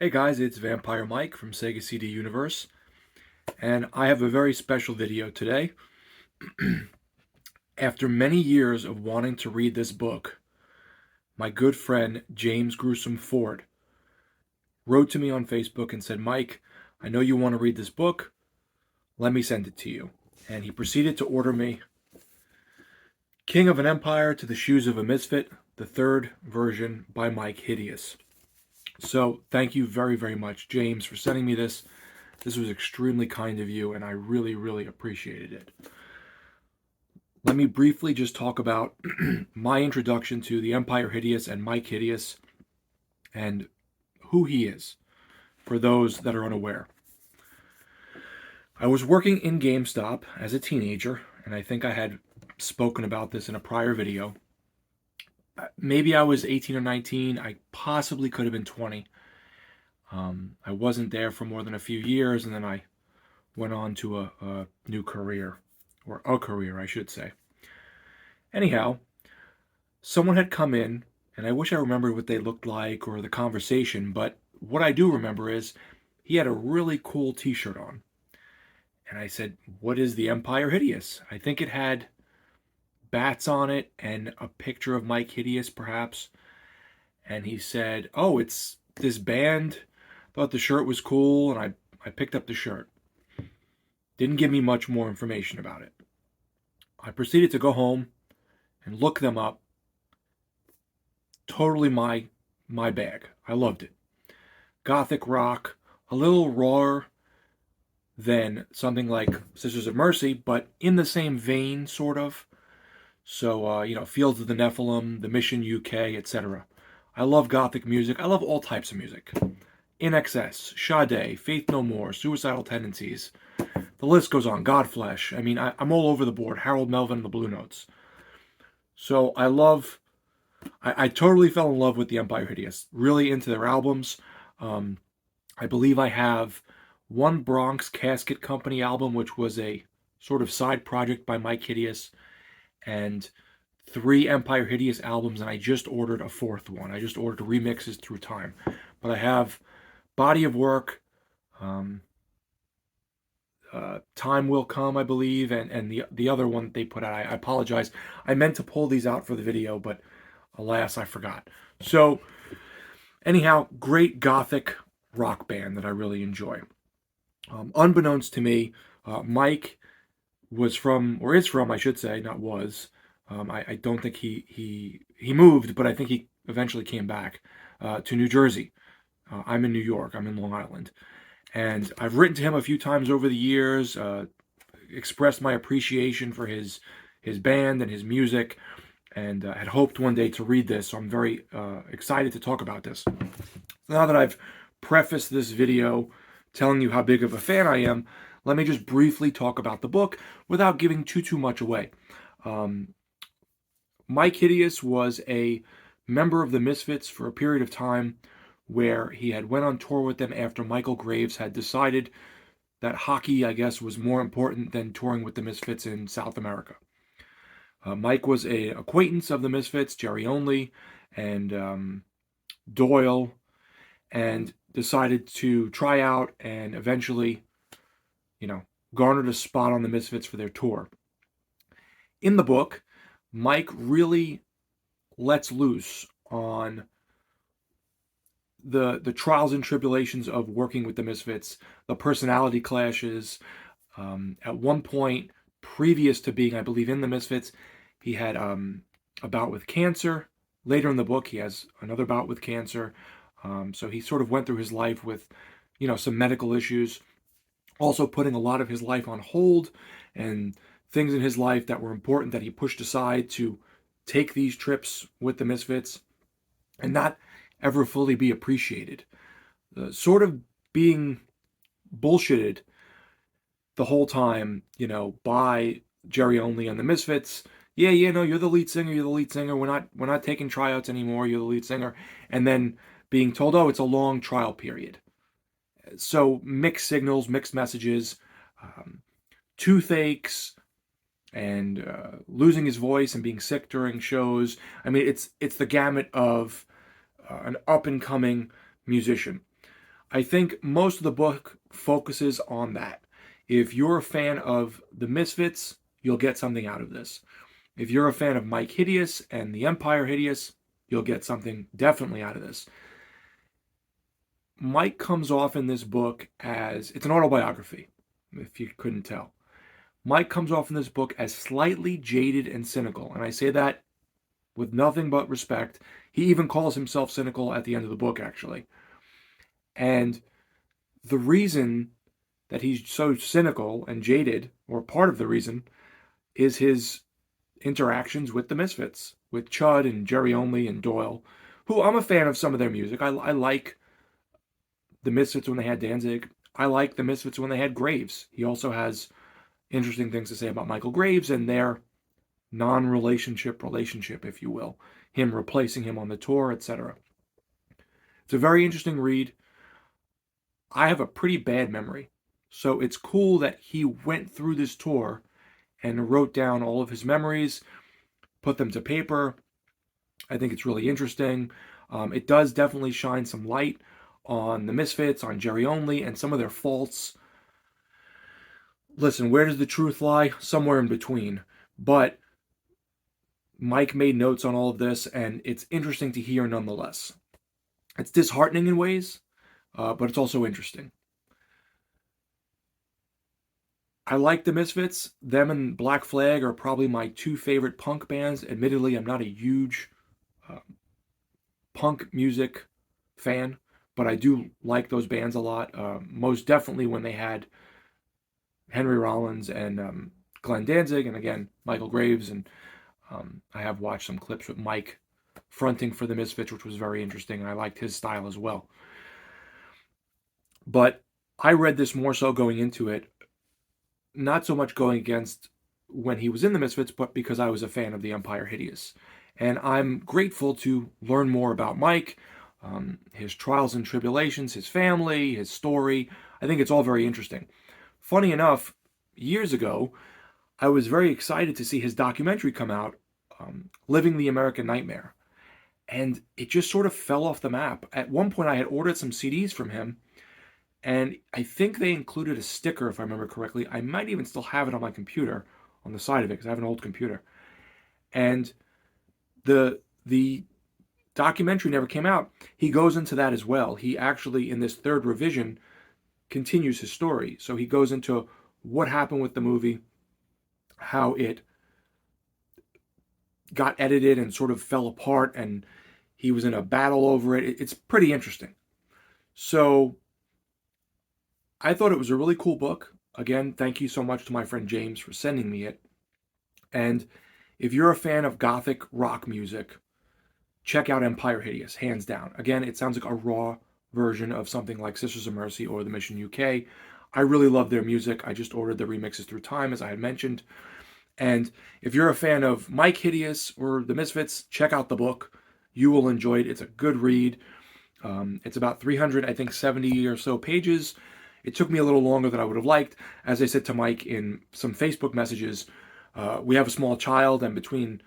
Hey guys, it's Vampire Mike from Sega CD Universe, and I have a very special video today. After many years of wanting to read this book, my good friend James Gruesome Ford wrote to me on Facebook and said, Mike, I know you want to read this book, let me send it to you. And he proceeded to order me King of an Empire to the Shoes of a Misfit, the third version by Myke, Hideous. So thank you very, very much, James, for sending me this. This was extremely kind of you, and I really, really appreciated it. Let me briefly just talk about my introduction to the Empire Hideous and Myke Hideous and who he is, for those that are unaware. I was working in GameStop as a teenager, and I think I had spoken about this in a prior video. Maybe I was 18 or 19. I possibly could have been 20. I wasn't there for more than a few years, and then I went on to a new career, or a career, I should say. Anyhow, someone had come in, and I wish I remembered what they looked like or the conversation, but what I do remember is he had a really cool t-shirt on. And I said, what is the Empire Hideous? I think it had bats on it and a picture of Myke Hideous, perhaps. And he said, oh, it's this band. Thought the shirt was cool, and I picked up the shirt. Didn't give me much more information about it. I proceeded to go home and look them up. Totally my bag. I loved it. Gothic rock, a little rawer than something like Sisters of Mercy, but in the same vein, sort of. So, Fields of the Nephilim, The Mission UK, etc. I love Gothic music. I love all types of music. In Excess, Sade, Faith No More, Suicidal Tendencies. The list goes on. Godflesh. I mean, I'm all over the board. Harold Melvin and the Blue Notes. So I totally fell in love with the Empire Hideous. Really into their albums. I believe I have one Bronx Casket Company album, which was a sort of side project by Myke Hideous, and 3 Empire Hideous albums, and I just ordered a 4th one. I just ordered remixes through time. But I have Body of Work, Time Will Come, I believe, and the other one that they put out. I apologize. I meant to pull these out for the video, but alas, I forgot. So, anyhow, great Gothic rock band that I really enjoy. Unbeknownst to me, Myke was from, or is from, I should say, not was. I don't think he moved, but I think he eventually came back to New Jersey. I'm in New York. I'm in Long Island. And I've written to him a few times over the years, expressed my appreciation for his band and his music, and had hoped one day to read this. So I'm very excited to talk about this. Now that I've prefaced this video telling you how big of a fan I am, let me just briefly talk about the book without giving too much away. Myke Hideous was a member of the Misfits for a period of time where he had went on tour with them after Michael Graves had decided that hockey, I guess, was more important than touring with the Misfits in South America. Myke was an acquaintance of the Misfits, Jerry Only, and Doyle, and decided to try out and eventually, garnered a spot on the Misfits for their tour. In the book, Myke really lets loose on the trials and tribulations of working with the Misfits, the personality clashes. At one point, previous to being, I believe, in the Misfits, he had a bout with cancer. Later in the book, he has another bout with cancer. So he sort of went through his life with, some medical issues. Also putting a lot of his life on hold, and things in his life that were important that he pushed aside to take these trips with the Misfits and not ever fully be appreciated. Sort of being bullshitted the whole time, by Jerry Only and the Misfits. Yeah, no, you're the lead singer. We're not taking tryouts anymore. You're the lead singer. And then being told, oh, it's a long trial period. So mixed signals, mixed messages, toothaches, and losing his voice and being sick during shows. I mean, it's the gamut of an up and coming musician. I think most of the book focuses on that. If you're a fan of the Misfits, you'll get something out of this. If you're a fan of Myke Hideous and the Empire Hideous, you'll get something definitely out of this. Myke comes off in this book as, it's an autobiography, if you couldn't tell. Myke comes off in this book as slightly jaded and cynical, and I say that with nothing but respect. He even calls himself cynical at the end of the book, actually. And the reason that he's so cynical and jaded, or part of the reason, is his interactions with the Misfits, with Chud and Jerry Only and Doyle, who I'm a fan of some of their music. I like the Misfits when they had Danzig. I like the Misfits when they had Graves. He also has interesting things to say about Michael Graves and their non-relationship, if you will, him replacing him on the tour, etc. It's a very interesting read. I have a pretty bad memory, so it's cool that he went through this tour and wrote down all of his memories, put them to paper. I think it's really interesting. It does definitely shine some light on the Misfits, on Jerry Only, and some of their faults. Listen, where does the truth lie? Somewhere in between. But Myke made notes on all of this, and it's interesting to hear nonetheless. It's disheartening in ways, but it's also interesting. I like the Misfits. Them and Black Flag are probably my two favorite punk bands. Admittedly, I'm not a huge punk music fan, but I do like those bands a lot. Most definitely when they had Henry Rollins and Glenn Danzig, and again, Michael Graves. And I have watched some clips with Myke fronting for the Misfits, which was very interesting, and I liked his style as well. But I read this more so going into it, not so much going against when he was in the Misfits, but because I was a fan of the Empire Hideous. And I'm grateful to learn more about Myke, his trials and tribulations, his family, his story. I think it's all very interesting. Funny enough, years ago, I was very excited to see his documentary come out, Living the American Nightmare. And it just sort of fell off the map. At one point, I had ordered some CDs from him, and I think they included a sticker, if I remember correctly. I might even still have it on my computer, on the side of it, because I have an old computer. And the documentary never came out. He goes into that as well. He actually, in this third revision, continues his story. So he goes into what happened with the movie, how it got edited and sort of fell apart, and he was in a battle over it. It's pretty interesting. So I thought it was a really cool book. Again, thank you so much to my friend James for sending me it. And if you're a fan of gothic rock music, check out Empire Hideous, hands down. Again, it sounds like a raw version of something like Sisters of Mercy or The Mission UK. I really love their music. I just ordered the remixes through Time, as I had mentioned. And if you're a fan of Myke Hideous or The Misfits, check out the book. You will enjoy it. It's a good read. It's about 300, I think, 70 or so pages. It took me a little longer than I would have liked. As I said to Myke in some Facebook messages, we have a small child, and between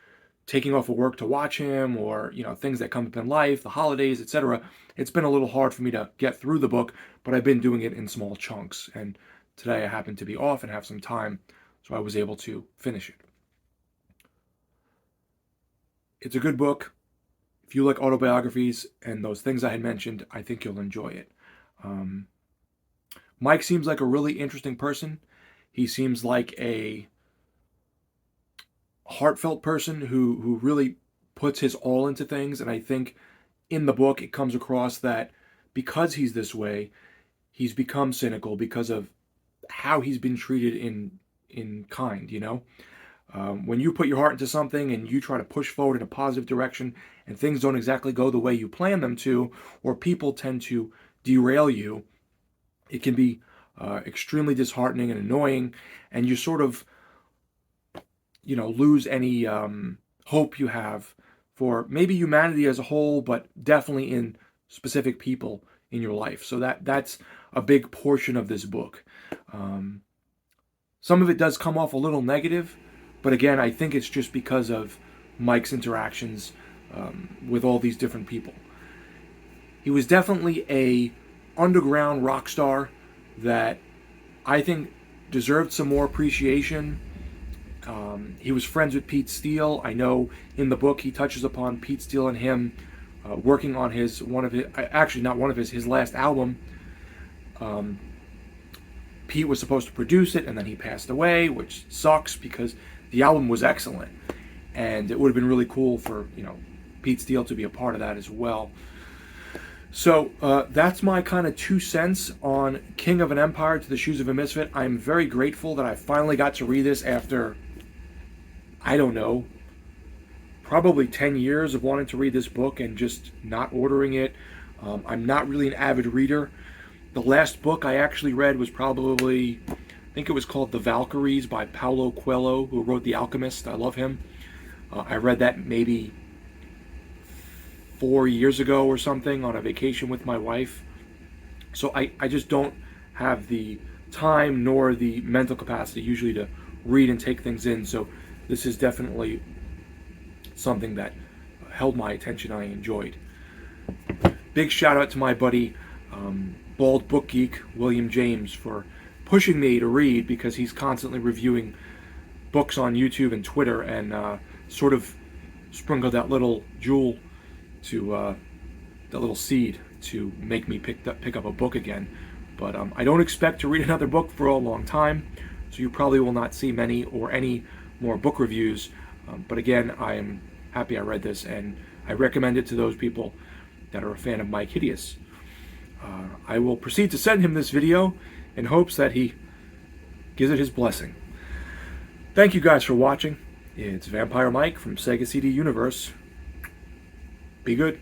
taking off of work to watch him, or things that come up in life, the holidays, etc., it's been a little hard for me to get through the book, but I've been doing it in small chunks. And today I happen to be off and have some time, so I was able to finish it. It's a good book. If you like autobiographies and those things I had mentioned, I think you'll enjoy it. Myke seems like a really interesting person. He seems like a heartfelt person who really puts his all into things, and I think in the book it comes across that because he's this way, he's become cynical because of how he's been treated in kind. When you put your heart into something and you try to push forward in a positive direction, and things don't exactly go the way you plan them to, or people tend to derail you, it can be extremely disheartening and annoying, and you sort of lose any hope you have for maybe humanity as a whole, but definitely in specific people in your life. So that's a big portion of this book. Some of it does come off a little negative, but again, I think it's just because of Myke's interactions with all these different people. He was definitely a underground rock star that I think deserved some more appreciation. He was friends with Pete Steele. I know in the book he touches upon Pete Steele and him working on his last album. Pete was supposed to produce it, and then he passed away, which sucks because the album was excellent, and it would have been really cool for Pete Steele to be a part of that as well. So that's my kind of 2 cents on King of an Empire to the Shoes of a Misfit. I'm very grateful that I finally got to read this after, I don't know, probably 10 years of wanting to read this book and just not ordering it. I'm not really an avid reader. The last book I actually read was probably, I think it was called The Valkyries by Paulo Coelho, who wrote The Alchemist. I love him. I read that maybe 4 years ago or something on a vacation with my wife. So I just don't have the time nor the mental capacity usually to read and take things in. So this is definitely something that held my attention. I enjoyed. Big shout out to my buddy Bald Book Geek William James for pushing me to read, because he's constantly reviewing books on YouTube and Twitter, and sort of sprinkled that little jewel to that little seed to make me pick up a book again. But I don't expect to read another book for a long time, so you probably will not see many or any more book reviews. But again, I am happy I read this, and I recommend it to those people that are a fan of Myke Hideous. I will proceed to send him this video in hopes that he gives it his blessing. Thank you guys for watching. It's Vampire Myke from Sega CD Universe. Be good.